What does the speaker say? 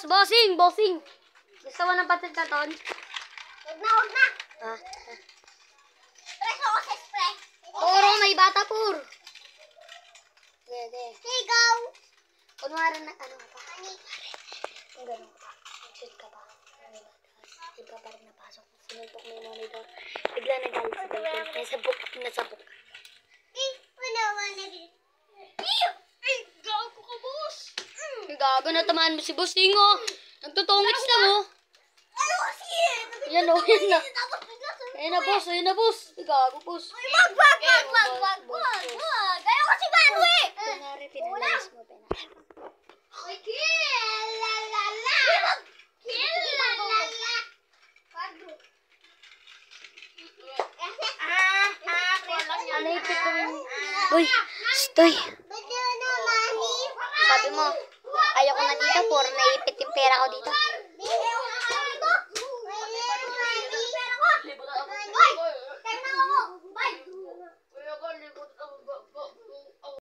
boss. Bossing. Gusto mo ng patit na ton? Huwag na. Preso ako sa spray. Puro, may bata pur. Sige. Sigaw. Kunwari na, ano pa? Ani. Kung gano'n ka pa. Mag-shoot ka pa. Iba pa rin napasok. Sinuntok mo yung monitor. Bigla nagalit si Dalton. Nasabok. Wala na din. Gago ka, boss. Gago na tamaan mo si Boss Tingo. Nagtutungits na mo. Ano kasi? Yan na. Ayan na, boss. Gago, boss. Wag. Ayaw kasi mano eh. Kunwari, pinalayas mo. Ay, kilalala. Ano ipit mo? Uy, stoy. Sabi mo, ayaw ko na dito. Puro naipit yung pera ko dito.